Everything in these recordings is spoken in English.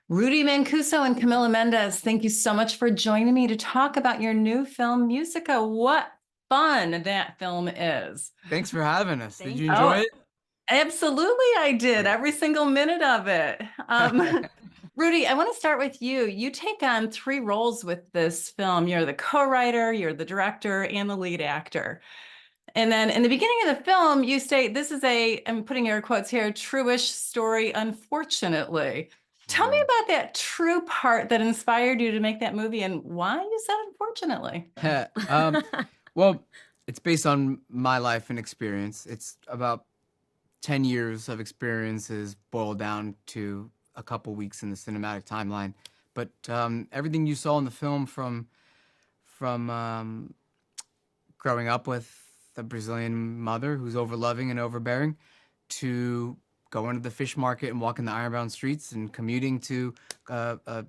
Rudy Mancuso and Camila Mendez, thank you so much for joining me to talk about your new film, Musica. What fun that film is. Thanks for having us. Did Thank you enjoy Oh, it? absolutely, I did. Great. Every single minute of it. Rudy, I want to start with you. You take on three roles with this film. You're the co-writer, you're the director, and the lead actor. And then in the beginning of the film, you say, this is I'm putting air quotes here, true-ish story, unfortunately. Tell me Mm. about that true part that inspired you to make that movie and why you said unfortunately. um, well, it's based on my life and experience. It's about 10 years of experiences boiled down to a couple weeks in the cinematic timeline. But everything you saw in the film from growing up with a Brazilian mother who's overloving and overbearing to going to the fish market and walking the ironbound streets and commuting to a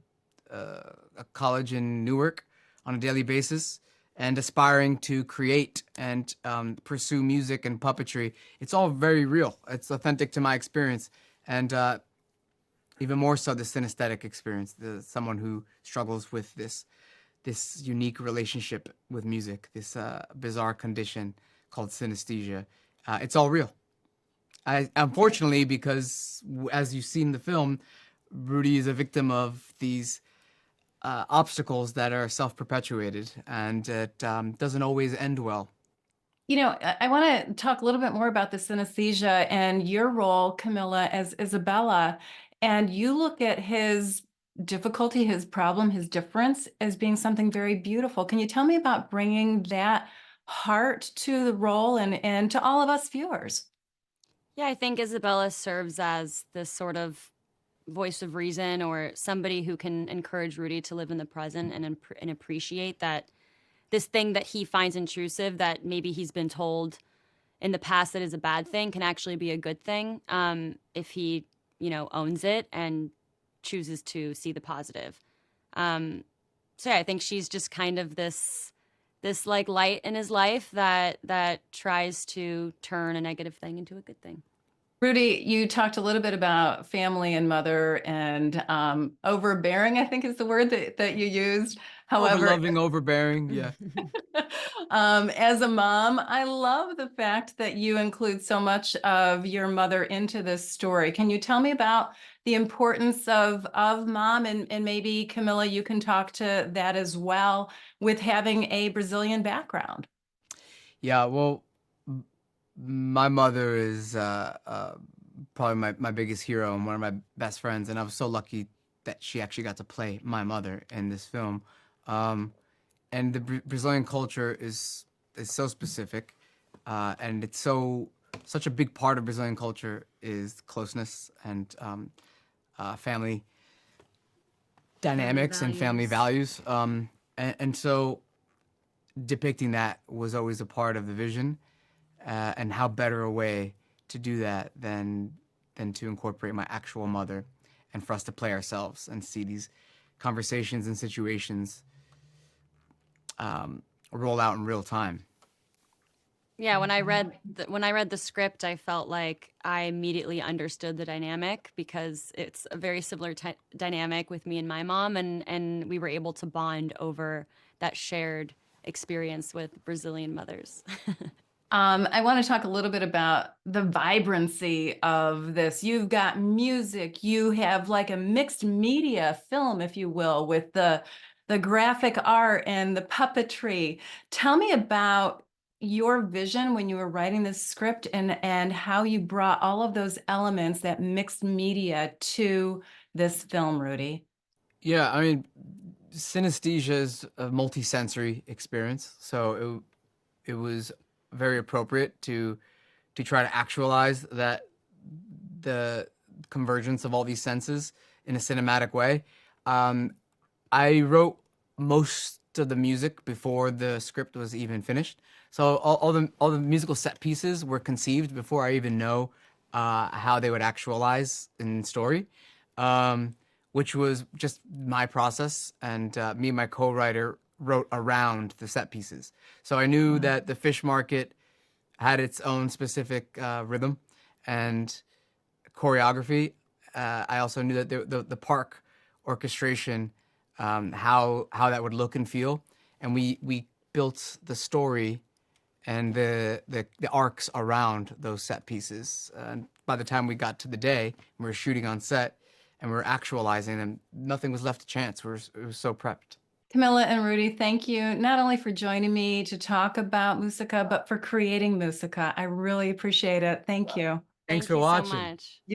college in Newark on a daily basis and aspiring to create and pursue music and puppetry. It's all very real. It's authentic to my experience. And even more so the synesthetic experience, someone who struggles with this unique relationship with music, this bizarre condition called synesthesia. It's all real. Unfortunately, because as you see in the film, Rudy is a victim of these obstacles that are self-perpetuated, and it doesn't always end well. You know, I want to talk a little bit more about the synesthesia and your role, Camilla, as Isabella. And you look at his difficulty, his problem, his difference as being something very beautiful. Can you tell me about bringing that heart to the role and to all of us viewers? Yeah, I think Isabella serves as this sort of voice of reason or somebody who can encourage Rudy to live in the present and appreciate that this thing that he finds intrusive that maybe he's been told in the past that is a bad thing can actually be a good thing if he, owns it and chooses to see the positive. So yeah, I think she's just kind of this like light in his life that tries to turn a negative thing into a good thing. Rudy, you talked a little bit about family and mother and overbearing, I think is the word that you used. However, Overloving, overbearing, yeah. as a mom, I love the fact that you include so much of your mother into this story. Can you tell me about the importance of mom and maybe Camilla, you can talk to that as well with having a Brazilian background? Yeah, well, my mother is probably my biggest hero and one of my best friends, and I was so lucky that she actually got to play my mother in this film. Um, and the Brazilian culture is so specific, and it's such a big part of Brazilian culture is closeness and family Family dynamics and family values. values. And so depicting that was always a part of the vision. And how better a way to do that than to incorporate my actual mother and for us to play ourselves and see these conversations and situations roll out in real time. Yeah, when I read the script, I felt like I immediately understood the dynamic because it's a very similar dynamic with me and my mom, and we were able to bond over that shared experience with Brazilian mothers. I want to talk a little bit about the vibrancy of this. You've got music, you have like a mixed media film, if you will, with the graphic art and the puppetry. Tell me about your vision when you were writing this script and how you brought all of those elements, that mixed media to this film, Rudy. Yeah, I mean, synesthesia is a multi-sensory experience, so it was very appropriate to try to actualize the convergence of all these senses in a cinematic way. Um, I wrote most of the music before the script was even finished. So all the musical set pieces were conceived before I even know how they would actualize in story, um, which was just my process. And me and my co-writer wrote around the set pieces. So I knew that the fish market had its own specific rhythm and choreography. I also knew that the park orchestration, how that would look and feel, and we built the story and the arcs around those set pieces. And by the time we got to the day, we were shooting on set and we were actualizing, and nothing was left to chance. It was so prepped. Camilla and Rudy, thank you not only for joining me to talk about Musica, but for creating Musica. I really appreciate it. Thank you. Thanks Thank for you watching. so much.